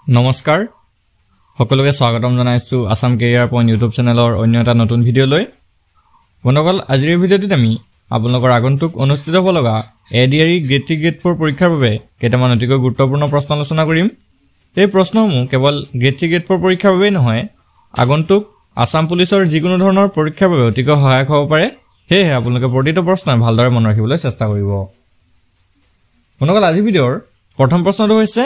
নমস্কাৰ সকলোকে স্বাগতম জনাইছো আসাম কেৰিয়াৰ পইণ্ট ইউটিউব চেনেলৰ অন্য এটা নতুন ভিডিঅ' লৈ বন্ধুসকল আজিৰ ভিডিঅ'টিত আমি আপোনালোকৰ আগন্তুক অনুষ্ঠিত হ'ব লগা এডিআৰই গ্ৰেড 3 গ্ৰেড 4 পৰীক্ষাৰ বাবে কেইটামান অতিকৈ গুৰুত্বপূৰ্ণ প্ৰশ্ন আলোচনা কৰিম এই প্ৰশ্নসমূহ কেৱল গ্ৰেড 3 গ্ৰেড 4 পৰীক্ষাৰ বাবে নহয় আগন্তুক আসাম পুলিচৰ যিকোনো ধৰণৰ পৰীক্ষাৰ বাবে অতিকৈ সহায়ক হ'ব পাৰে সেয়ে আপোনালোকে প্ৰতিটো প্ৰশ্ন ভালদৰে মনত ৰাখিবলৈ চেষ্টা কৰিব বন্ধুসকল আজি ভিডিঅ'ৰ প্ৰথম প্ৰশ্নটো হৈছে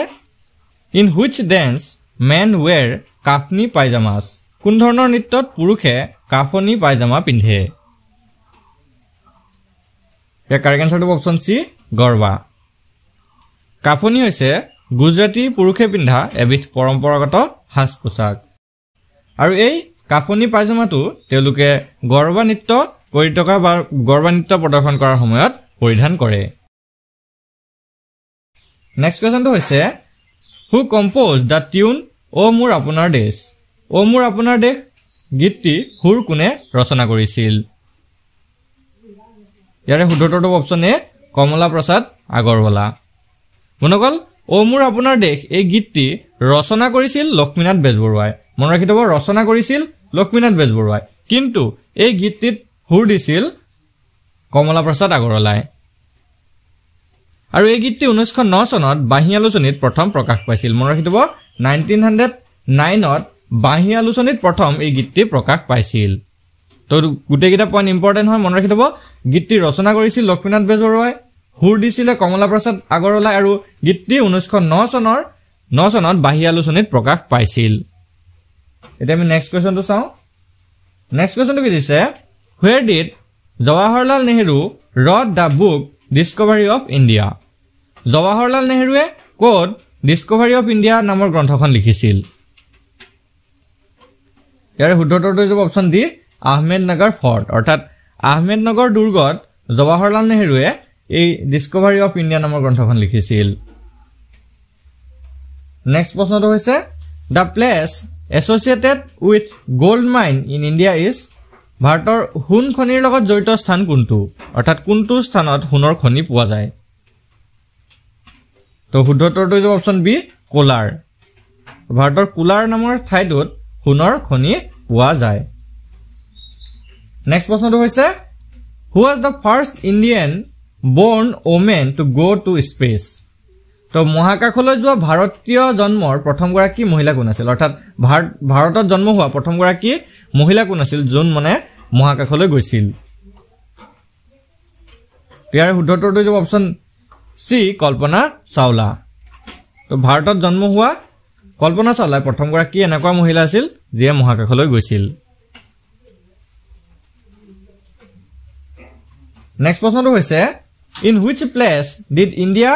In which dance men wear kafni pajamas? কোন ধৰণৰ নৃত্যত পুৰুষে কাফনি পায়জামা পিন্ধে? ইয়াৰ কাৰেক্ট আনসাৰটো অপচন সি গৰবা। কাফনি হৈছে গুজৰাটী পুৰুষে পিন্ধা এবিধ পৰম্পৰাগত সাজ পোছাক আৰু এই কাফনি পায়জামাটো তেওঁলোকে গৰবা নৃত্য কৰি থকা বা গৰবা নৃত্য প্ৰদৰ্শন কৰাৰ সময়ত পৰিধান কৰে। নেক্সট কোৱেশ্চনটো হৈছে Who composed the tune O Mur Apunar Desh? O Mur Apunar Desh গীতটি হুৰ কোনে ৰচনা কৰিছিল? ইয়াৰে শুদ্ধটো অপচন এ কমলা প্ৰসাদ আগৰৱালা। বন্ধুসকল O Mur Apunar Desh এই গীতটি ৰচনা কৰিছিল লক্ষ্মীনাথ বেজবৰুৱাই। মনত ৰাখি থব ৰচনা কৰিছিল লক্ষ্মীনাথ বেজবৰুৱাই কিন্তু এই গীতটিত হুৰ দিছিল কমলা প্ৰসাদ আগৰৱালাই। আৰু এই গীতটি 1909 চনত বাঁহী আলোচনীত প্ৰথম প্ৰকাশ পাইছিল মনত ৰাখি থব 1909 ত বাঁহী আলোচনীত প্ৰথম এই গীতটি প্ৰকাশ পাইছিল তো গুটেকিটা পইণ্ট ইম্পৰ্টেন্ট হয় মনত ৰাখি থব গীতটি ৰচনা কৰিছিল লক্ষ্মীনাথ বেজবৰুৱাই হুৰ দিছিল কমলা প্ৰসাদ আগৰৱালাই আৰু গীতটি 1909 চনত বাঁহী আলোচনীত প্ৰকাশ পাইছিল এটা আমি নেক্সট কোৱেশ্চনটো চাও নেক্সট কোৱেশ্চনটো কি দিছে Where did Jawaharlal Nehru wrote the book Discovery of India? Jawaharlal নেহৰুৱে কোড ডিস্কভাৰী অফ ইণ্ডিয়া নামৰ গ্ৰন্থখন লিখিছিল ইয়াৰ শুদ্ধটো হৈছে অপচন ডি আহমেদনগৰ ফৰ্ট অৰ্থাৎ আহমেদনগৰ দুৰ্গত জৱাহৰলাল নেহৰুৱে এই ডিস্কভাৰী অফ ইণ্ডিয়া নামৰ গ্ৰন্থখন লিখিছিল নেক্সট প্ৰশ্নটো হৈছে The place associated with gold mine in India is ভাৰতৰ সোণ খনিৰ লগত জড়িত স্থান কোনটো অৰ্থাৎ কোনটো স্থানত সোণৰ খনি পোৱা যায় তো শুদ্ধটো হৈছে অপচন বি কোলাৰ ভাৰতৰ কোলাৰ নামৰ ঠাইটোত সোণৰ খনি পোৱা যায় নেক্সট প্ৰশ্নটো হৈছে Who was the first Indian born woman to go to space? তো মহাকাশলৈ যোৱা ভাৰতীয় জন্মৰ প্ৰথম গৰাকী মহিলা কোন আছিল অৰ্থাৎ ভাৰতত জন্ম হোৱা প্ৰথম গৰাকী মহিলা কোন আছিল যোন মানে মহাকাশলৈ গৈছিল ইয়াৰ শুদ্ধটো হৈছে অপচন সি কল্পনা চাওলা তো ভাৰতত জন্ম হোৱা কল্পনা চাওলা প্ৰথম গৰাকী এনেকুৱা মহিলা আছিল যিয়ে মহাকাশলৈ গৈছিল নেক্সট প্ৰশ্নটো হৈছে In which place did India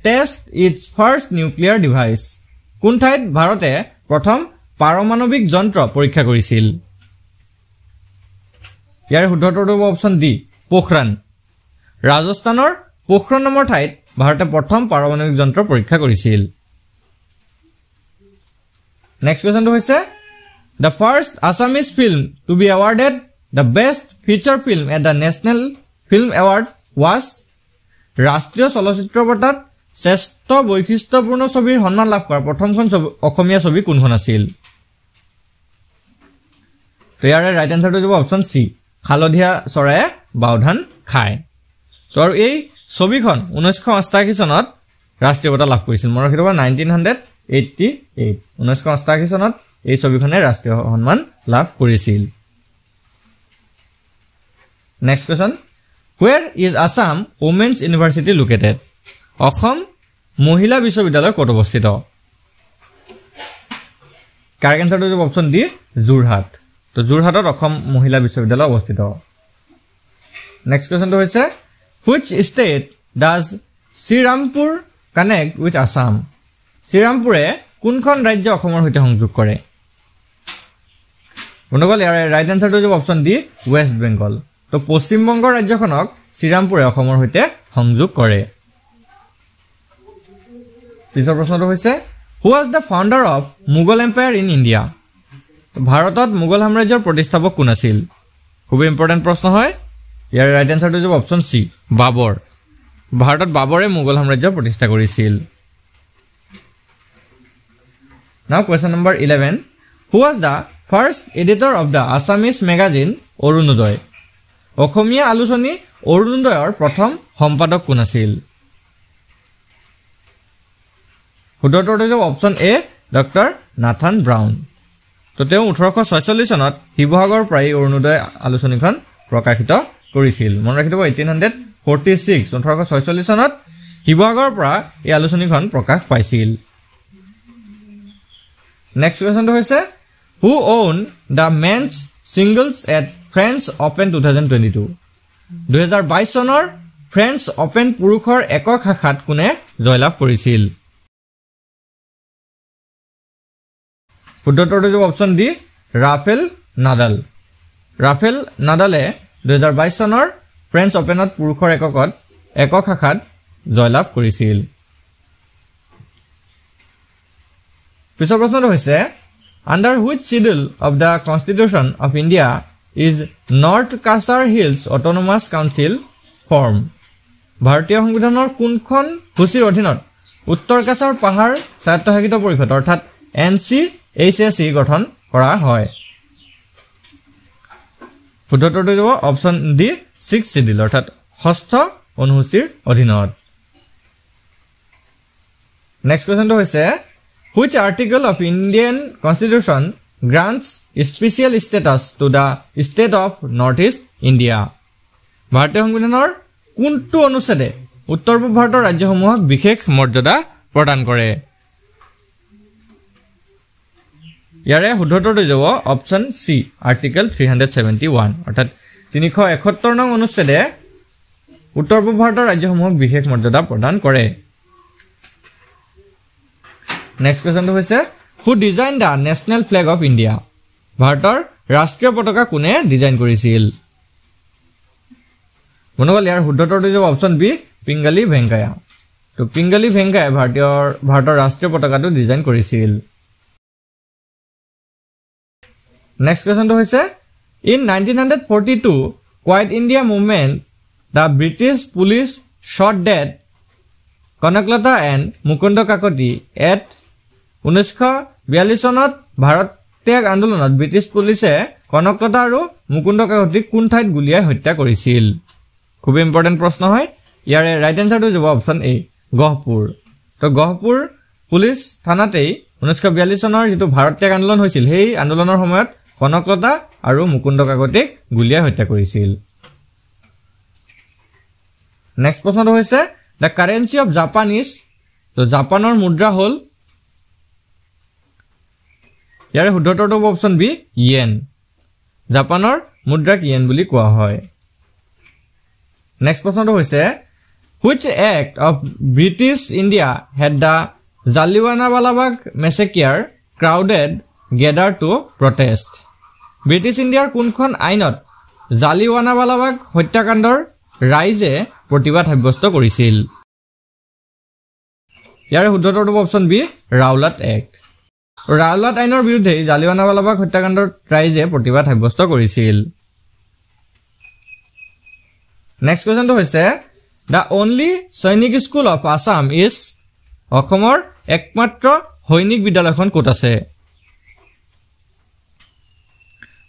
test its first nuclear device? কোন ঠাইত ভাৰতে প্ৰথম পাৰমাণৱিক যন্ত্ৰ পৰীক্ষা কৰিছিল ইয়াৰ শুদ্ধটো অপচন ডি পোখৰাণ ৰাজস্থানৰ পোখৰাণ নামৰ ঠাইত ভাৰতে প্ৰথম পাৰমাণৱিক যন্ত্ৰ পৰীক্ষা কৰিছিল নেক্সট কোৱেশ্চনটো হৈছে The first Assamese film to be awarded the best feature film at the National Film Award was ৰাষ্ট্ৰীয় চলচ্চিত্ৰ বঁটাত শ্ৰেষ্ঠ বৈশিষ্ট্যপূৰ্ণ ছবিৰ সন্মান লাভ কৰা প্ৰথমখন অসমীয়া ছবি কোনখন আছিল তো ইয়াৰ ৰাইট আনসাৰটো হ'ব অপচন সি হালধীয়া চৰায়ে বাওধান খায় তো আৰু এই ছবিখন 1988 চনত ৰাষ্ট্ৰীয় বঁটা লাভ কৰিছিল মনত ৰাখিব 1988 চনত এই ছবিখনে ৰাষ্ট্ৰীয় সন্মান লাভ কৰিছিল next question Where is Assam Women's University located? Assam মহিলা বিশ্ববিদ্যালয় ক'ত অৱস্থিত কাৰেক্ট আনসাৰটো হ'ব অপচন ডি যোৰহাট তো যোৰহাটত অসম মহিলা বিশ্ববিদ্যালয় অৱস্থিত নেক্সট কোৱেশ্চনটো হৈছে Which state does Srirampur connect with Assam? শ্ৰীৰামপুৰে কোনখন ৰাজ্য অসমৰ সৈতে সংযোগ কৰে বন্ধুসকল ইয়াৰ ৰাইট আনসাৰটো হ'ব অপচন ডি ৱেষ্ট বেংগল তো পশ্চিম বংগ ৰাজ্যখনক শ্ৰীৰামপুৰে অসমৰ সৈতে সংযোগ কৰে পিছৰ প্ৰশ্নটো হৈছে Who was the founder of Mughal Empire in India? ভাৰতত মোগল সাম্ৰাজ্যৰ প্ৰতিষ্ঠাপক কোন আছিল খুব ইম্পৰ্টেন্ট প্ৰশ্ন হয় ইয়াৰ ৰাইট আনসাৰটো হ'ব অপচন সি বাবৰ ভাৰতত বাবৰে মোগল সাম্ৰাজ্য প্ৰতিষ্ঠা কৰিছিল Now question number 11. Who was the first editor of the Assamese magazine Orunodoy? অসমীয়া আলোচনী অৰুণোদয়ৰ প্ৰথম সম্পাদক কোন আছিল? উত্তৰটো হ'ব অপচন এ ডক্টৰ নাথান ব্ৰাউন। তো তেওঁ 1846 চনত শিৱসাগৰৰ পৰাই অৰুণোদয় আলোচনীখন প্ৰকাশিত কৰিছিল। মনত ৰাখিব 1846 চনত শিৱসাগৰৰ পৰা এই আলোচনীখন প্ৰকাশ পাইছিল। নেক্সট কুৱেশ্যনটো হৈছে who won the men's singles at French Open 2022? 2022 চনৰ ফ্ৰেঞ্চ অপেন পুৰুষৰ একক শাখাত কোনে জয়লাভ কৰিছিল? উত্তৰটো হ'ব option D Rafael Nadal. Rafael নাডালে 2022 চনৰ ফ্ৰেঞ্চ অপেনত পুৰুষৰ একক শাখাত জয়লাভ কৰিছিল। পিছৰ প্ৰশ্নটো হৈছে under which schedule of the constitution of India is north Cachar hills autonomous council form? ভাৰতীয় সংবিধানৰ কোনখন সূচীৰ অধীনত উত্তৰ কাছাৰ পাহাৰ স্বায়ত্তশাসিত পৰিষদ অৰ্থাৎ NCHSE গঠন কৰা হয়? উত্তৰটো হ'ব অপচন ডি 6 শিডিউল অৰ্থাৎ 6ষ্ঠ অনুসূচীৰ অধীনত। নেক্সট কুৱেশ্যনটো হৈছে which article of Indian Constitution grants special status to the state of Northeast India? ভাৰতীয় সংবিধানৰ কোনটো অনুচ্ছেদে উত্তৰ পূব ভাৰতৰ ৰাজ্যসমূহক বিশেষ মৰ্যাদা প্ৰদান কৰে? ইয়াৰে শুদ্ধটো যাব অপচন সি আৰ্টিকেল 371 অৰ্থাৎ 371 নং অনুচ্ছেদে উত্তৰ পূব ভাৰতৰ ৰাজ্যসমূহক বিশেষ মৰ্যাদা প্ৰদান কৰে। নেক্সট কুৱেশ্যনটো হৈছে হু design the national flag off India? ভাৰতৰ ৰাষ্ট্ৰীয় পতাকা কোনে ডিজাইন কৰিছিল? বন্ধুসকল ইয়াৰ শুদ্ধটো যাব অপচন বি পিংগালী ভেংকায়া। তো পিংগালী ভেংকায়াই ভাৰতৰ ৰাষ্ট্ৰীয় পতাকাটো ডিজাইন কৰিছিল। নেক্সট কুৱেশ্যনটো হৈছে in 1942 Quit India Movement the British police shot dead Kanaklata and Mukunda Kakati at 1942 চনত ভাৰত ত্যাগ আন্দোলনত ব্ৰিটিছ পুলিচে কনকলতা আৰু মুকুন্দ কাকতিক কোন ঠাইত গুলিয়াই হত্যা কৰিছিল? খুব ইম্পৰ্টেণ্ট প্ৰশ্ন হয়। ইয়াৰে ৰাইট এনচাৰটো যাব অপচন এ গহপুৰ। তো গহপুৰ পুলিচ থানাতেই 1942 চনৰ যিটো ভাৰত ত্যাগ আন্দোলন হৈছিল সেই আন্দোলনৰ সময়ত কনকলতা আৰু মুকুন্দ কাকতিক গুলিয়াই হত্যা কৰিছিল। নেক্সট প্ৰশ্নটো হৈছে the currency of Japan is? তো জাপানৰ মুদ্ৰা হ'ল ইয়াৰে শুদ্ধটো হ'ব অপচন বি ইয়েন। জাপানৰ মুদ্ৰাক ইয়েন বুলি কোৱা হয়। নেক্সট প্ৰশ্নটো হৈছে which act of British India had the Jallianwala Bagh massacre crowded gather to protest? British ইণ্ডিয়াৰ কোনখন আইনত জালিৱানাৱালাবাগ হত্যাকাণ্ডৰ ৰাইজে প্ৰতিবাদ সাব্যস্ত কৰিছিল? ইয়াৰে শুদ্ধটো হ'ব option B Rowlatt Act. Rowlatt আইনৰ বিৰুদ্ধে জালিৱানাৱালাবাগ হত্যাকাণ্ডৰ ৰাইজে প্ৰতিবাদ সাব্যস্ত কৰিছিল। নেক্সট কুৱেশ্যনটো হৈছে দ্য অনলি সৈনিক স্কুল অফ আছাম ইজ? অসমৰ একমাত্ৰ সৈনিক বিদ্যালয়খন ক'ত আছে?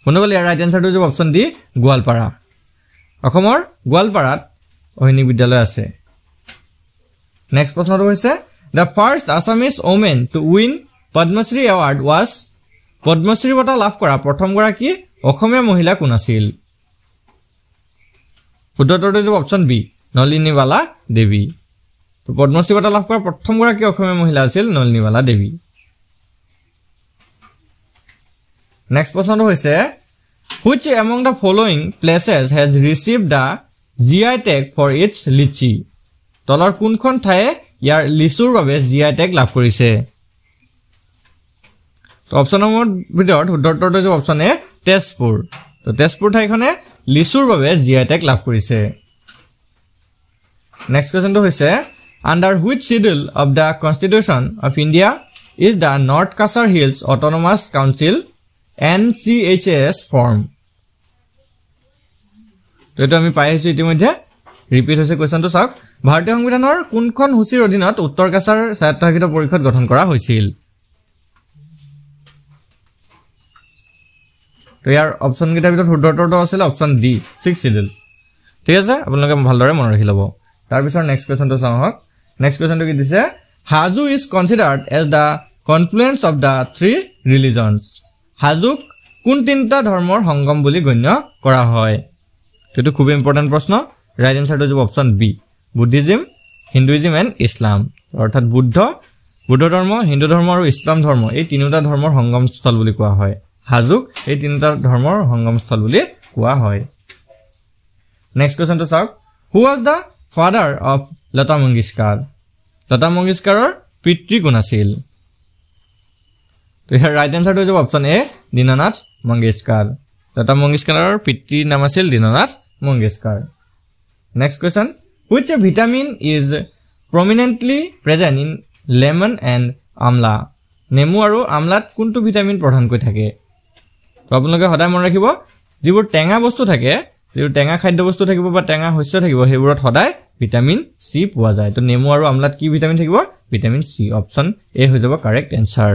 বন্ধুসকল ইয়াৰ ৰাইট এনচাৰটো যাব অপচন ডি গোৱালপাৰা। অসমৰ গোৱালপাৰাত সৈনিক বিদ্যালয় আছে। নেক্সট প্ৰশ্নটো হৈছে the first Assamese woman to win Padmashri award was? Padmashri বঁটা লাভ কৰা প্ৰথমগৰাকী অসমীয়া মহিলা কোন আছিল? শুদ্ধটো যাব অপচন বি নলিনীবালা দেৱী। তো পদ্মশ্ৰী বঁটা লাভ কৰা প্ৰথমগৰাকী অসমীয়া মহিলা আছিল নলিনীবালা দেৱী। নেক্সট প্ৰশ্নটো হৈছে which among the following places has received the GI tag for its litchi? তলৰ কোনখন ঠায়ে ইয়াৰ লিচুৰ বাবে GI টেগ লাভ কৰিছে? তো অপচনৰ ভিতৰত শুদ্ধটো যাব অপচন এ তেজপুৰ। তো তেজপুৰ ঠাইখনে লিচুৰ বাবে GI টেগ লাভ কৰিছে। নেক্সট কুৱেশ্যনটো হৈছে under which schedule of the constitution of India is the north Cachar hills autonomous council NCHS form? তো এইটো আমি পাই আহিছোঁ ইতিমধ্যে। ৰিপিট হৈছে কুৱেশ্যনটো চাওক ভাৰতীয় সংবিধানৰ কোনখন সূচীৰ অধীনত উত্তৰ কাছাৰ স্বায়ত্তশাসিত পৰিষদ গঠন কৰা হৈছিল? তো ইয়াৰ অপচন কেইটাৰ ভিতৰত শুদ্ধ উত্তৰটো আছিল অপচন ডি 6 চিডিউল ঠিক আছে আপোনালোকে ভালদৰে মনত ৰাখি ল'ব তাৰ পিছত নেক্সট কোৱেশ্চনটো চাওঁ হক নেক্সট কোৱেশ্চনটো কি দিছে Hajo is considered as the confluence of the three religions হাজুক কোন তিনিটা ধৰ্মৰ সংগম বুলি গণ্য কৰা হয় এটো খুব ইম্পৰ্টেন্ট প্ৰশ্ন ৰাইট আনসাৰটো হ'ব option B Buddhism Hinduism and Islam অৰ্থাৎ বুদ্ধ ধৰ্ম হিন্দু ধৰ্ম আৰু ইছলাম ধৰ্ম এই তিনিটা ধৰ্মৰ সংগমস্থল বুলি কোৱা হয় হাজুক এই তিনিটা ধৰ্মৰ সংগমস্থল বুলি কোৱা হয় নেক্সট কোৱেশ্চনটো চাওক হু ওয়াজ দা ফাদাৰ অফ লতা মংগেশকাৰৰ পিতৃ কোন আছিল তো ইয়াৰ ৰাইট আনসাৰটো হ'ব অপচন এ দীননাথ মংগেশকাৰ লতা মংগেশকাৰৰ পিতৃৰ নাম আছিল Dinanath Mangeshkar next question which vitamin is prominently present in lemon and amla নেমু আৰু আমলাত কোনটো ভিটামিন প্ৰধানকৈ থাকে তো আপোনালোকে সদায় মন ৰাখিব যিবোৰ টেঙা বস্তু থাকে যিবোৰ টেঙা খাদ্য বস্তু থাকিব বা টেঙা শস্য থাকিব সেইবোৰত সদায় ভিটামিন সি পোৱা যায় তো নেমু আৰু আমলাত কি ভিটামিন থাকিব ভিটামিন সি অপচন এ হৈ যাব কাৰেক্ট এনসাৰ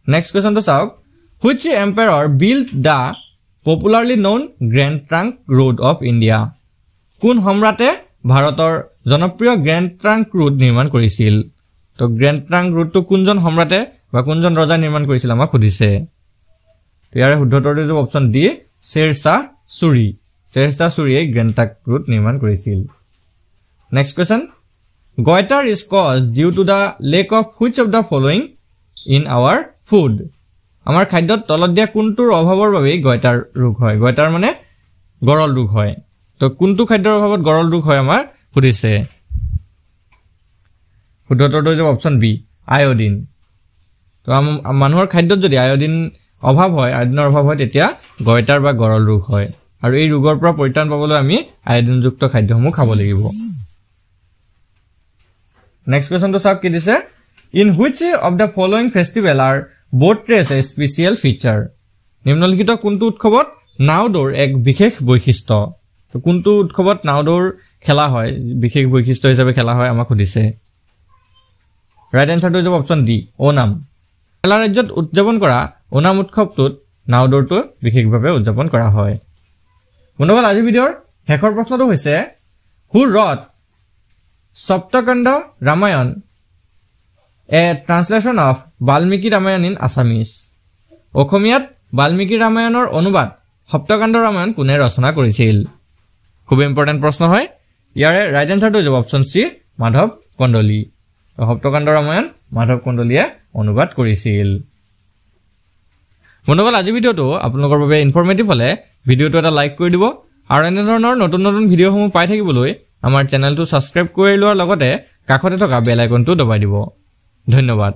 নেক্সট কোৱেশ্চনটো চাওক which emperor built the popularly known Grand Trunk Road of India কোন সম্ৰাটে ভাৰতৰ জনপ্ৰিয় গ্ৰেণ্ড ট্ৰাংক ৰোড নিৰ্মাণ কৰিছিল তো গ্ৰেণ্ড ট্ৰাংক ৰোডটো কোনজন সম্ৰাটে বা কোনজন ৰজা নিৰ্মাণ কৰিছিল আমাক সুধিছে তো ইয়াৰ শুদ্ধ উত্তৰটো হ'ব অপচন ডি শ্বেৰশাহ সূৰীয়ে গ্ৰেণ্ড ট্ৰাংক ৰোড নিৰ্মাণ কৰিছিল next question goiter is caused due to the lack of which of the following in our food আমাৰ খাদ্যত তলত দিয়া কোনটোৰ অভাৱৰ বাবে goiter ৰোগ হয় goiter মানে গৰল ৰোগ হয় তো কোনটো খাদ্যৰ অভাৱত গৰল ৰোগ হয় আমাৰ সুধিছে শুদ্ধ উত্তৰটো হ'ব অপচন বি আয়োডিন তো মানুহৰ খাদ্যত যদি আয়োডিন অভাৱ হয় আয়োডিনৰ অভাৱ হয় তেতিয়া goiter বা গৰল ৰোগ হয় আৰু এই ৰোগৰ পৰা পৰিত্ৰাণ পাবলৈ আমি আয়োডিনযুক্ত খাদ্যসমূহ খাব লাগিব নেক্সট কোৱেশ্চনটো চাওক কি দিছে in which of the following festival are boat race a special feature নিম্নলিখিত কোনটো উৎসৱত নাও দৌৰ এক বিশেষ বৈশিষ্ট্য তো কোনটো উৎসৱত নাও দৌৰ খেলা হয় বিশেষ বৈশিষ্ট্য হিচাপে খেলা হয় আমাক সুধিছে ৰাইট আনসাৰটো হ'ব অপচন ডি ওনাম কেৰালা ৰাজ্যত উদযাপন কৰা ওনাম উৎসৱটোত নাও দৌৰটো বিশেষভাৱে উদযাপন কৰা হয় বন্ধুসকল আজি ভিডিঅ'ৰ শেষৰ প্ৰশ্নটো হৈছে who wrote Saptakanda Ramayana a translation of Valmiki Ramayana in Assamese অসমীয়াত বাল্মীকি ৰামায়ণৰ অনুবাদ সপ্তকাণ্ড ৰামায়ণ কোনে ৰচনা কৰিছিল খুব ইম্পৰ্টেন্ট প্ৰশ্ন হয় ইয়াৰে ৰাইট আনসাৰটো হ'ব অপচন সি মাধৱ কণ্ডলী সপ্তকাণ্ড ৰামায়ণ মাধৱ কণ্ডলীয়ে অনুবাদ কৰিছিল বন্ধুসকল আজি ভিডিঅ'টো আপোনালোকৰ বাবে ইনফৰমেটিভ হ'লে ভিডিঅ'টো এটা লাইক কৰি দিব আৰু এনে ধৰণৰ নতুন নতুন ভিডিঅ'সমূহ পাই থাকিবলৈ আমাৰ চেনেলটো ছাবস্ক্ৰাইব কৰি লোৱাৰ লগতে কাষতে থকা বেল আইকনটো দবাই দিব ধন্যবাদ